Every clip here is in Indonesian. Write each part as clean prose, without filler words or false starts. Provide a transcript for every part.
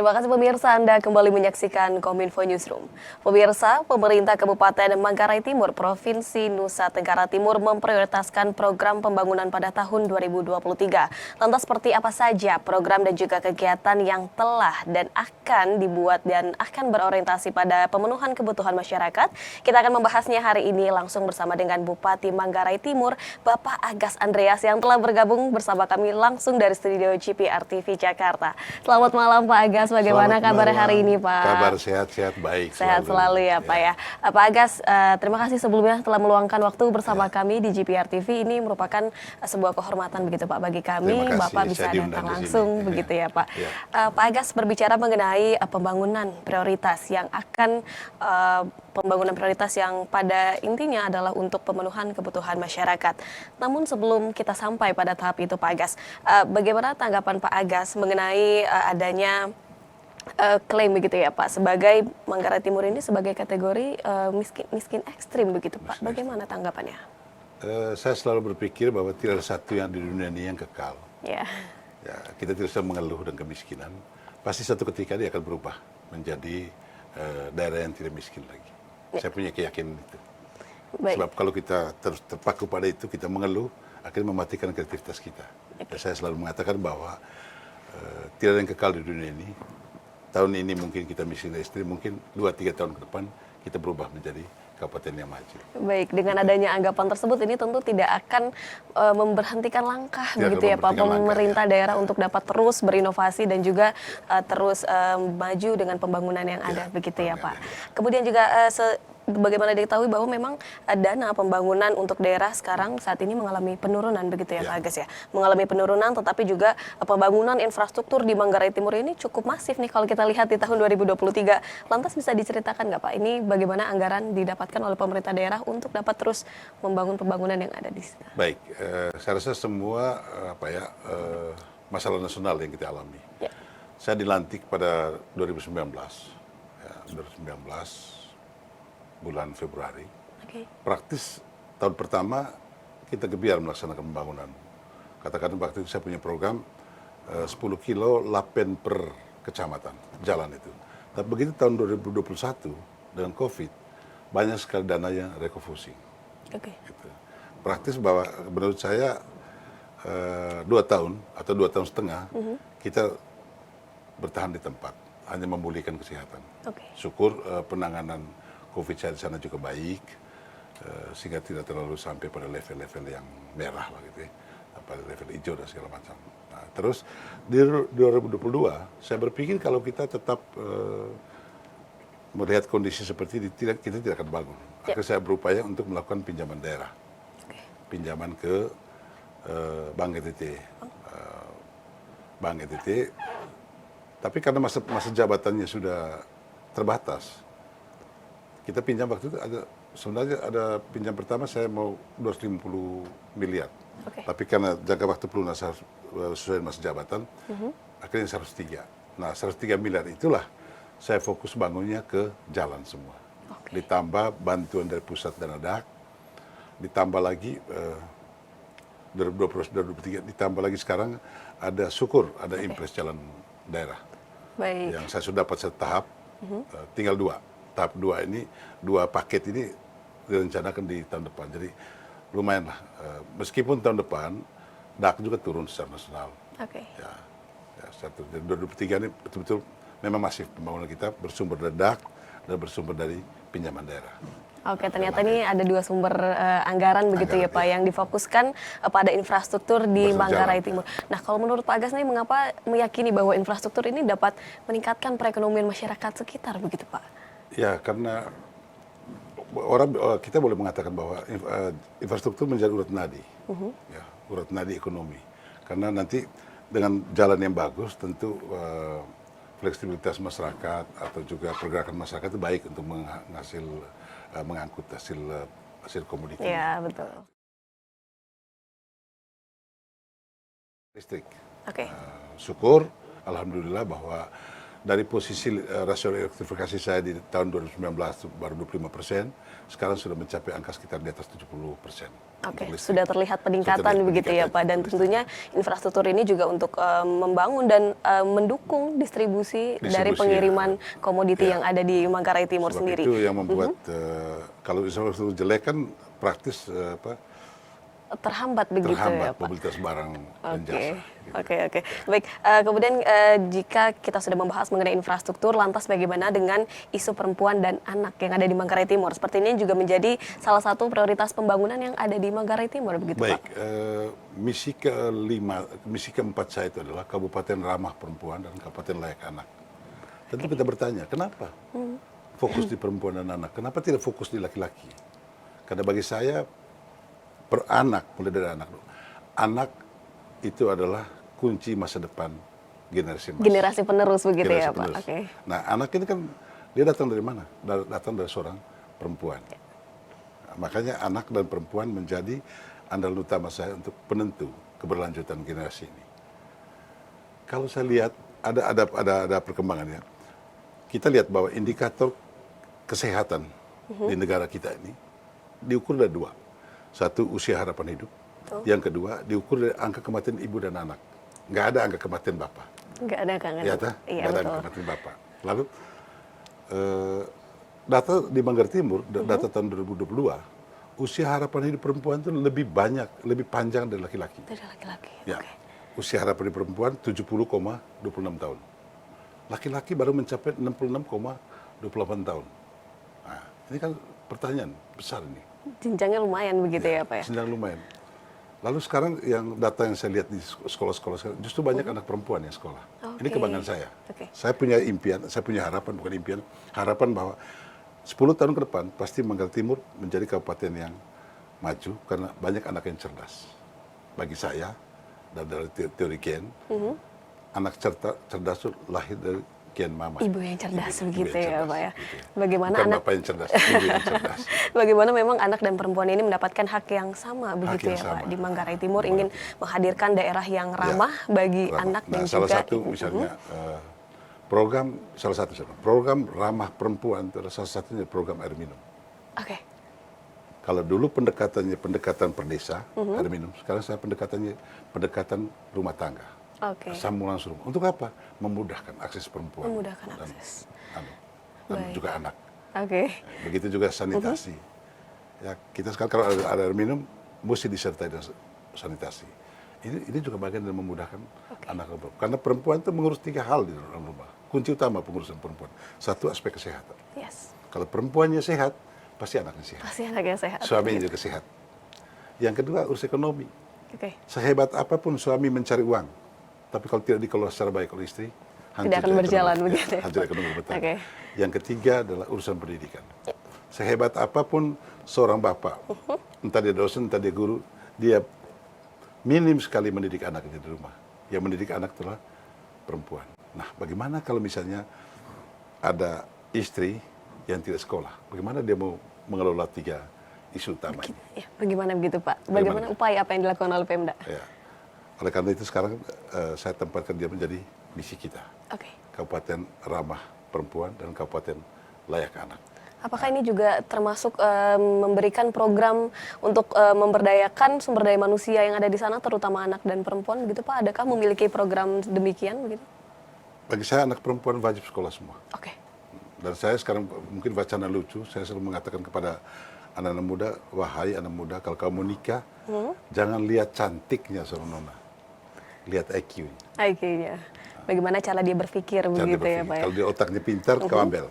Terima kasih pemirsa, Anda kembali menyaksikan Kominfo Newsroom. Pemirsa, pemerintah Kabupaten Manggarai Timur, Provinsi Nusa Tenggara Timur memprioritaskan program pembangunan pada tahun 2023. Lantas seperti apa saja program dan juga kegiatan yang telah dan akan dibuat dan akan berorientasi pada pemenuhan kebutuhan masyarakat? Kita akan membahasnya hari ini langsung bersama dengan Bupati Manggarai Timur, Bapak Agas Andreas yang telah bergabung bersama kami langsung dari studio GPR TV Jakarta. Selamat malam Pak Agas. Bagaimana kabar hari ini, Pak? Kabar sehat-sehat, baik. Sehat selalu ya, Pak ya. Pak Agas, terima kasih sebelumnya telah meluangkan waktu bersama kami di GPR TV. Ini merupakan sebuah kehormatan begitu Pak bagi kami. Bapak bisa datang langsung begitu ya, Pak. Pak Agas berbicara mengenai pembangunan prioritas yang akan pembangunan prioritas yang pada intinya adalah untuk pemenuhan kebutuhan masyarakat. Namun sebelum kita sampai pada tahap itu, Pak Agas, bagaimana tanggapan Pak Agas mengenai adanya klaim begitu ya Pak, sebagai Manggarai Timur ini sebagai kategori miskin ekstrim begitu Pak. Bagaimana tanggapannya? Saya selalu berpikir bahwa tidak ada satu yang di dunia ini yang kekal. Ya, kita tidak bisa mengeluh dengan kemiskinan. Pasti satu ketika dia akan berubah menjadi daerah yang tidak miskin lagi. Saya punya keyakinan itu. baik. Sebab kalau kita terus terpaku pada itu, kita mengeluh, akan mematikan kreativitas kita. Saya selalu mengatakan bahwa tidak ada yang kekal di dunia ini. Tahun ini mungkin kita miskin ekstrim, mungkin 2-3 tahun ke depan kita berubah menjadi kabupaten yang maju. Baik, dengan adanya anggapan tersebut ini tentu tidak akan memberhentikan langkah begitu ya Pak, pemerintah daerah untuk dapat terus berinovasi dan juga terus maju dengan pembangunan yang ada begitu ya Pak. Kemudian juga bagaimana diketahui bahwa memang dana pembangunan untuk daerah sekarang saat ini mengalami penurunan begitu ya Pak Agas ya. Mengalami penurunan, tetapi juga pembangunan infrastruktur di Manggarai Timur ini cukup masif nih kalau kita lihat di tahun 2023. Lantas bisa diceritakan nggak Pak, ini bagaimana anggaran didapatkan oleh pemerintah daerah untuk dapat terus membangun pembangunan yang ada di sana? Baik, saya rasa semua masalah nasional yang kita alami. Saya dilantik pada 2019, 2019 bulan Februari. Praktis tahun pertama kita gebiar melaksanakan pembangunan. Katakan waktu itu saya punya program 10 kilo lapen per kecamatan, jalan itu. Tapi begitu tahun 2021 dengan COVID, banyak sekali dana yang refocusing. Gitu. Praktis bahwa menurut saya 2 tahun atau 2 tahun setengah kita bertahan di tempat, hanya memulihkan kesehatan. Syukur penanganan COVID di sana juga baik, sehingga tidak terlalu sampai pada level-level yang merah lah gitu ya, pada level hijau dan segala macam. Nah, terus di 2022 saya berpikir kalau kita tetap melihat kondisi seperti ini, kita tidak akan bangun. Akhirnya saya berupaya untuk melakukan pinjaman daerah, pinjaman ke Bank NTT, Bank NTT. Tapi karena masa jabatannya sudah terbatas, kita pinjam waktu itu sebenarnya ada pinjam pertama saya mau 250 miliar. Tapi karena jangka waktu pelunasan sesuai masa jabatan, akhirnya 103. Nah 103 miliar itulah saya fokus bangunnya ke jalan semua. Ditambah bantuan dari pusat dan DAK, ditambah lagi 2023, ditambah lagi sekarang ada syukur, ada impres jalan daerah. Yang saya sudah dapat setahap, tinggal 2. Tahap 2 ini, 2 paket ini direncanakan di tahun depan. Jadi lumayan lah. Meskipun tahun depan DAK juga turun secara nasional. Jadi 2023 ini betul-betul memang masif pembangunan kita bersumber dari DAK dan bersumber dari pinjaman daerah. Ternyata ini ada 2 sumber anggaran begitu ya Pak, yang difokuskan pada infrastruktur di Manggarai Timur. Nah kalau menurut Pak Agas nih, mengapa meyakini bahwa infrastruktur ini dapat meningkatkan perekonomian masyarakat sekitar begitu Pak? Ya, karena kita boleh mengatakan bahwa infrastruktur menjadi urat nadi, urat nadi ekonomi. Karena nanti dengan jalan yang bagus, tentu fleksibilitas masyarakat atau juga pergerakan masyarakat itu baik untuk mengangkut hasil komoditi. Iya, betul. Listrik. Syukur, alhamdulillah bahwa dari posisi rasio elektrifikasi saya di tahun 2019 baru 25%, sekarang sudah mencapai angka sekitar di atas 70%. Oke, sudah terlihat peningkatan begitu ya Pak, dan tentunya infrastruktur ini juga untuk membangun dan mendukung distribusi dari pengiriman komoditi yang ada di Manggarai Timur Sebab sendiri. Itu yang membuat kalau infrastruktur jelek kan praktis terhambat begitu ya Pak. mobilitas barang dan jasa. Oke. Baik, kemudian jika kita sudah membahas mengenai infrastruktur, lantas bagaimana dengan isu perempuan dan anak yang ada di Manggarai Timur? Seperti ini juga menjadi salah satu prioritas pembangunan yang ada di Manggarai Timur, begitu Baik, Pak? misi keempat saya itu adalah Kabupaten Ramah Perempuan dan Kabupaten Layak Anak. Tentu kita bertanya, kenapa fokus di perempuan dan anak? Kenapa tidak fokus di laki-laki? Karena bagi saya, mulai dari anak dulu. Anak itu adalah kunci masa depan generasi emas. Generasi penerus begitu Generasi ya Pak? penerus. Oke. Nah, anak ini kan dia datang dari mana? Datang dari seorang perempuan. Nah, makanya anak dan perempuan menjadi andalan utama saya untuk penentu keberlanjutan generasi ini. Kalau saya lihat ada perkembangannya. Kita lihat bahwa indikator kesehatan di negara kita ini diukur dari dua. Satu, usia harapan hidup. Yang kedua, diukur dari angka kematian ibu dan anak. Nggak ada angka kematian bapak. Nggak ada kan? Iya, nggak ada angka kematian bapak. Lalu, data di Manggarai Timur, data tahun 2022, usia harapan hidup perempuan itu lebih panjang dari laki-laki. Dari laki-laki, Ya. Usia harapan hidup perempuan 70,26 tahun. Laki-laki baru mencapai 66,28 tahun. Nah, ini kan pertanyaan besar ini. Jenjangnya lumayan begitu ya Pak ya? Jenjang lumayan. Lalu sekarang data yang saya lihat di sekolah-sekolah sekarang, justru banyak anak perempuan yang sekolah. Ini kebanggaan saya. Saya punya impian, saya punya harapan, bukan impian, harapan bahwa 10 tahun ke depan pasti Manggarai Timur menjadi kabupaten yang maju karena banyak anak yang cerdas. Bagi saya, dan dari teori Gen, anak cerdas itu lahir dari Gen Mama. Ibu yang cerdas begitu ya Pak ya. Gitu. Bagaimana Bukan anak bapak yang cerdas, ibu yang cerdas. Bagaimana memang anak dan perempuan ini mendapatkan hak yang sama begitu ya Pak. Di Manggarai Timur ingin menghadirkan daerah yang ramah bagi anak dan salah juga satu misalnya program ramah perempuan itu adalah salah satunya program air minum. Oke. Kalau dulu pendekatan per desa air minum, sekarang saya pendekatan rumah tangga. Sambungan langsung. Untuk apa? Memudahkan akses perempuan. Memudahkan akses. Dan juga anak. Begitu juga sanitasi. Ya, kita sekarang kalau ada air minum, mesti disertai dengan sanitasi. Ini juga bagian dari memudahkan anak perempuan. Karena perempuan itu mengurus 3 hal di dalam rumah. Kunci utama pengurusan perempuan. Satu, aspek kesehatan. Kalau perempuannya sehat, pasti anaknya sehat. Pasti anaknya sehat. Suaminya juga sehat. Yang kedua, urus ekonomi. Sehebat apapun suami mencari uang, tapi kalau tidak dikelola secara baik oleh istri, tidak akan berjalan begitu. Hancur ekonomi rumah tangga. Yang ketiga adalah urusan pendidikan. Sehebat apapun seorang bapak, entah dia dosen, entah dia guru, dia minim sekali mendidik anaknya di rumah. Yang mendidik anak adalah perempuan. Nah, bagaimana kalau misalnya ada istri yang tidak sekolah? Bagaimana dia mau mengelola 3 isu utama ini? Ya, bagaimana begitu Pak? Bagaimana upaya apa yang dilakukan oleh Pemda? Ya. Oleh karena itu sekarang saya tempatkan dia menjadi misi kita. Kabupaten Ramah Perempuan dan Kabupaten Layak Anak. Apakah ini juga termasuk memberikan program untuk memberdayakan sumber daya manusia yang ada di sana, terutama anak dan perempuan, begitu Pak? Adakah memiliki program demikian, begitu? Bagi saya anak perempuan wajib sekolah semua. Dan saya sekarang mungkin wacana lucu, saya selalu mengatakan kepada anak-anak muda, wahai anak muda, kalau kamu nikah, jangan lihat cantiknya seorang nona, lihat IQ-nya. IQ-nya. Bagaimana cara dia berpikir, begitu ya Pak? Kalau dia otaknya pintar, kau ambil.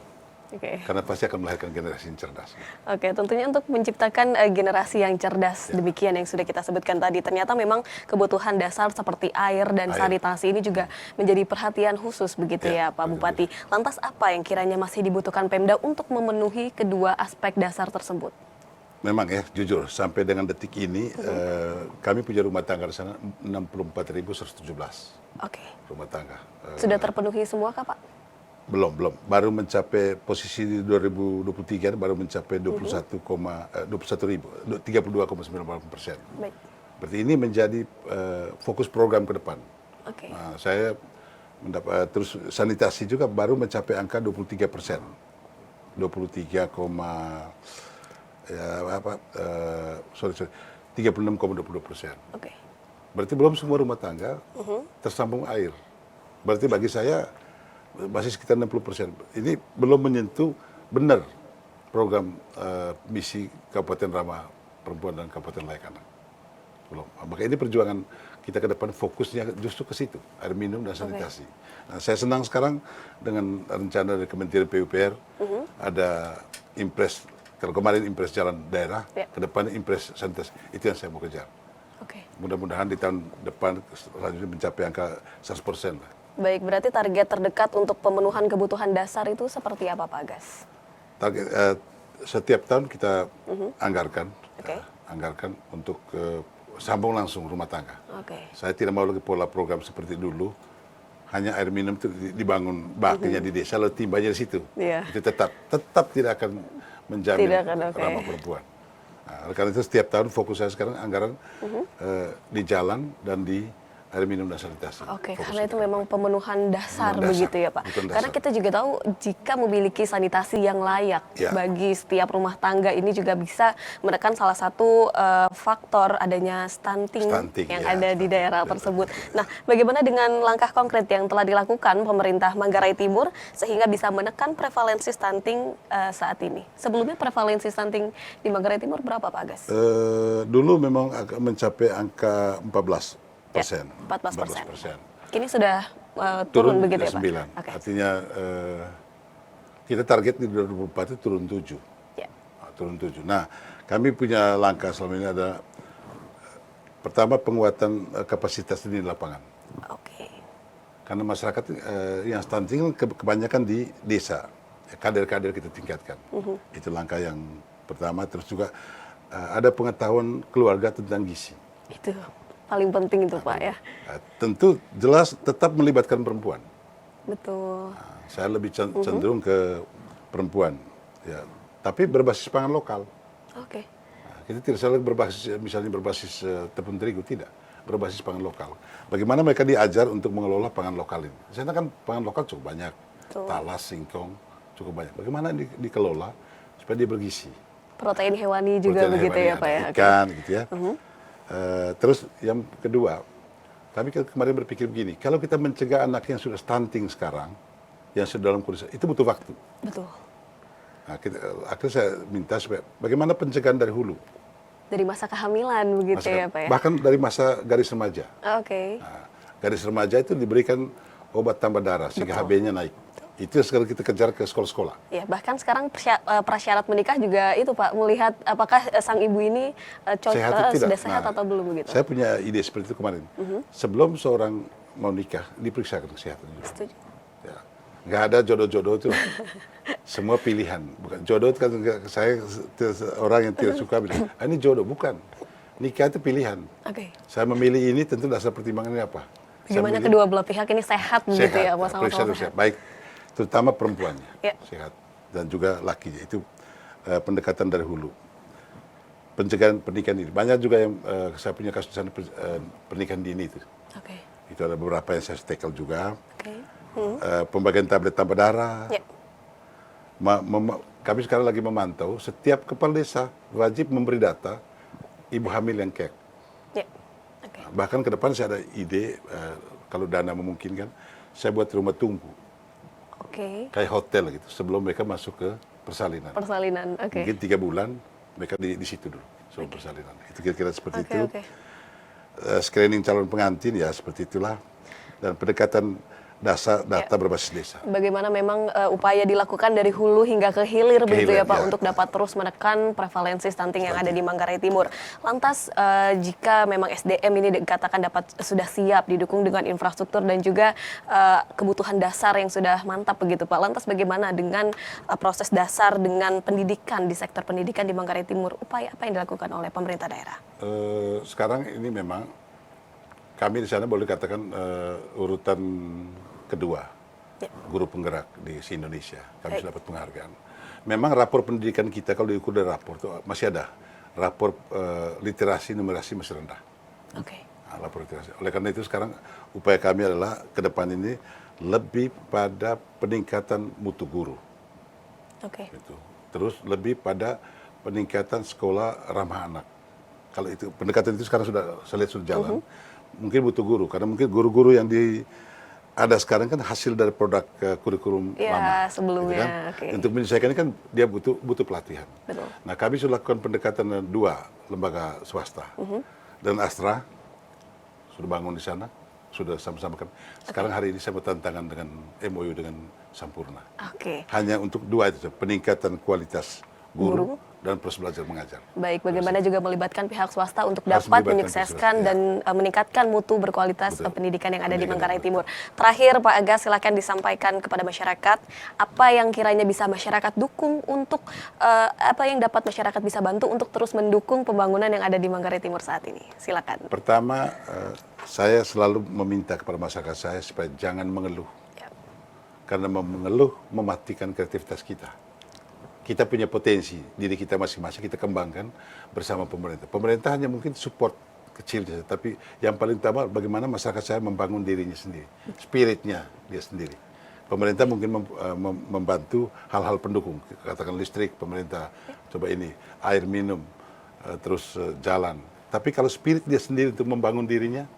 Karena pasti akan melahirkan generasi yang cerdas. Tentunya untuk menciptakan generasi yang cerdas, demikian yang sudah kita sebutkan tadi. Ternyata memang kebutuhan dasar seperti air dan sanitasi ini juga menjadi perhatian khusus begitu ya Pak Bupati. Lantas apa yang kiranya masih dibutuhkan Pemda untuk memenuhi kedua aspek dasar tersebut? Memang ya, jujur, sampai dengan detik ini kami punya rumah tangga di sana 64.117 rumah tangga. Sudah terpenuhi semua kah Pak? Belum. Baru mencapai posisi di 2023 baru mencapai 32,98%. Berarti ini menjadi fokus program ke depan. Nah, saya terus sanitasi juga baru mencapai angka 23%. 23, ya apa, sorry, 36,22%. Oke. Berarti belum semua rumah tangga tersambung air. Berarti bagi saya masih sekitar 60%. Ini belum menyentuh benar program misi Kabupaten Ramah Perempuan dan Kabupaten Layak Anak. Belum. Maka ini perjuangan kita ke depan fokusnya justru ke situ, air minum dan sanitasi. Nah, saya senang sekarang dengan rencana dari Kementerian PUPR ada impres, kalau kemarin impres jalan daerah, ke depan impres sanitasi. Itu yang saya mau kejar. Mudah-mudahan di tahun depan selanjutnya mencapai angka 100% lah. Baik, berarti target terdekat untuk pemenuhan kebutuhan dasar itu seperti apa Pak Gas? Target, setiap tahun kita anggarkan untuk sambung langsung rumah tangga. Saya tidak mau lagi pola program seperti dulu, hanya air minum itu dibangun baknya di desa, lalu timbanya di situ. Itu tetap tidak akan menjamin ramah perempuan. Nah, karena itu setiap tahun fokus saya sekarang anggaran di jalan dan di air minum dan sanitasi. Karena itu memang pemenuhan dasar begitu ya Pak. Karena kita juga tahu jika memiliki sanitasi yang layak bagi setiap rumah tangga ini juga bisa menekan salah satu faktor adanya stunting yang ada di daerah tersebut. Nah, bagaimana dengan langkah konkret yang telah dilakukan pemerintah Manggarai Timur sehingga bisa menekan prevalensi stunting saat ini? Sebelumnya prevalensi stunting di Manggarai Timur berapa Pak Gas? Dulu memang mencapai angka 14%. 14%. Kini sudah turun begitu ya Pak? 9. Artinya kita target di 2024 itu turun 7. Turun 7. Nah, kami punya langkah selama ini ada pertama penguatan kapasitas di lapangan. Karena masyarakat yang stunting kebanyakan di desa. Kader-kader kita tingkatkan. Itu langkah yang pertama. Terus juga ada pengetahuan keluarga tentang gizi. Itu paling penting itu Pak ya. Tentu jelas tetap melibatkan perempuan. Betul. Saya lebih cenderung ke perempuan, ya. Tapi berbasis pangan lokal. Kita tidak selalu berbasis tepung terigu, tidak. Berbasis pangan lokal. Bagaimana mereka diajar untuk mengelola pangan lokal ini? Saya kan pangan lokal cukup banyak, talas, singkong cukup banyak. Bagaimana dikelola supaya dia bergizi? Protein hewani juga begitu ya Pak ya. Ikan, gitu ya. Terus yang kedua, kami kemarin berpikir begini, kalau kita mencegah anak yang sudah stunting sekarang, yang sudah dalam kondisi, itu butuh waktu. Betul. Nah, akhirnya saya minta supaya bagaimana pencegahan dari hulu. Dari masa kehamilan begitu ya Pak ya? Bahkan dari masa garis remaja. Nah, garis remaja itu diberikan obat tambah darah sehingga HB-nya naik. Itu yang sekarang kita kejar ke sekolah-sekolah. Ya, bahkan sekarang prasyarat menikah juga itu Pak, melihat apakah sang ibu ini sudah sehat atau belum begitu. Saya punya ide seperti itu kemarin. Sebelum seorang mau nikah, diperiksa kesehatan. Setuju. Ya. Nggak ada jodoh-jodoh itu. Semua pilihan. Bukan jodoh itu kan saya orang yang tidak suka bilang, ini jodoh. Bukan. Nikah itu pilihan. Saya memilih ini tentu dasar pertimbangannya apa. Bagaimana kedua belah pihak ini sehat begitu ya, sama-sama sehat. Baik. Terutama perempuannya sehat dan juga lakinya, itu pendekatan dari hulu. Pencegahan pernikahan ini banyak juga yang saya punya kasus sana pernikahan dini itu. Itu ada beberapa yang saya tackle juga. Pembagian tablet tambah darah. Kami sekarang lagi memantau setiap kepala desa wajib memberi data ibu hamil yang kek. Bahkan ke depan saya ada ide kalau dana memungkinkan saya buat rumah tunggu. Kayak hotel gitu, sebelum mereka masuk ke persalinan. Mungkin 3 bulan mereka di situ dulu sebelum persalinan. Itu kira-kira seperti itu. Screening calon pengantin ya seperti itulah. Dan pendekatan data berbasis desa. Bagaimana memang upaya dilakukan dari hulu hingga ke hilir begitu ya Pak, untuk dapat terus menekan prevalensi stunting yang ada di Manggarai Timur. Lantas jika memang SDM ini dikatakan sudah siap didukung dengan infrastruktur dan juga kebutuhan dasar yang sudah mantap begitu Pak. Lantas bagaimana dengan proses dasar dengan pendidikan di sektor pendidikan di Manggarai Timur? Upaya apa yang dilakukan oleh pemerintah daerah? Sekarang ini memang kami di sana boleh katakan urutan kedua guru penggerak di Indonesia. Kami sudah dapat penghargaan. Memang rapor pendidikan kita kalau diukur dari rapor itu masih ada rapor literasi numerasi masih rendah. Lapor literasi. Oleh karena itu sekarang upaya kami adalah ke depan ini lebih pada peningkatan mutu guru. Oke. Gitu. Terus lebih pada peningkatan sekolah ramah anak. Kalau itu pendekatan itu sekarang saya lihat sudah jalan. Mungkin butuh guru karena mungkin guru-guru yang ada sekarang kan hasil dari produk kurikulum lama. Sebelumnya. Gitu kan? Okay. Untuk menyelesaikan ini kan dia butuh pelatihan. Betul. Nah, kami sudah lakukan pendekatan 2 lembaga swasta dan Astra sudah bangun di sana, sudah sama-sama kan. Sekarang hari ini saya bertantangan dengan MOU dengan Sampurna. Hanya untuk 2 itu, peningkatan kualitas guru dan proses belajar mengajar. Baik, bagaimana juga melibatkan pihak swasta untuk dapat menyukseskan dan meningkatkan mutu berkualitas pendidikan yang ada di Manggarai Timur. Terakhir, Pak Agas, silakan disampaikan kepada masyarakat apa yang kiranya bisa masyarakat dukung untuk apa yang dapat masyarakat bisa bantu untuk terus mendukung pembangunan yang ada di Manggarai Timur saat ini. Silakan. Pertama, saya selalu meminta kepada masyarakat saya supaya jangan mengeluh. Karena mengeluh mematikan kreativitas kita. Kita punya potensi, diri kita masing-masing kita kembangkan bersama pemerintah. Pemerintah hanya mungkin support kecil saja, tapi yang paling utama bagaimana masyarakat saya membangun dirinya sendiri, spiritnya dia sendiri. Pemerintah mungkin membantu hal-hal pendukung, katakan listrik, pemerintah coba ini, air minum, terus jalan. Tapi kalau spirit dia sendiri untuk membangun dirinya,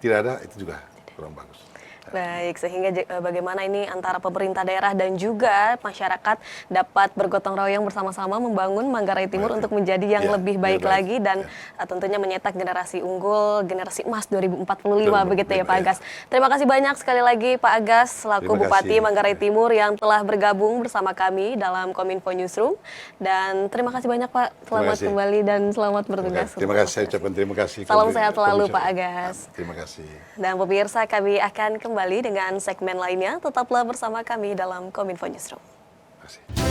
tidak ada, itu juga kurang bagus. Baik, sehingga bagaimana ini antara pemerintah daerah dan juga masyarakat dapat bergotong royong bersama-sama membangun Manggarai Timur untuk menjadi yang lebih baik lagi dan tentunya menyetak generasi unggul, generasi emas 2045 begitu ya Pak Agas. Terima kasih banyak sekali lagi Pak Agas selaku Bupati Manggarai Timur yang telah bergabung bersama kami dalam Kominfo Newsroom, dan terima kasih banyak Pak, selamat kembali dan selamat bertugas. Terima kasih, saya ucapkan terima kasih. Salam sehat selalu Pak Agas. Terima kasih. Dan pemirsa, kami akan kembali dengan segmen lainnya. Tetaplah bersama kami dalam Kominfo Newsroom. Terima kasih.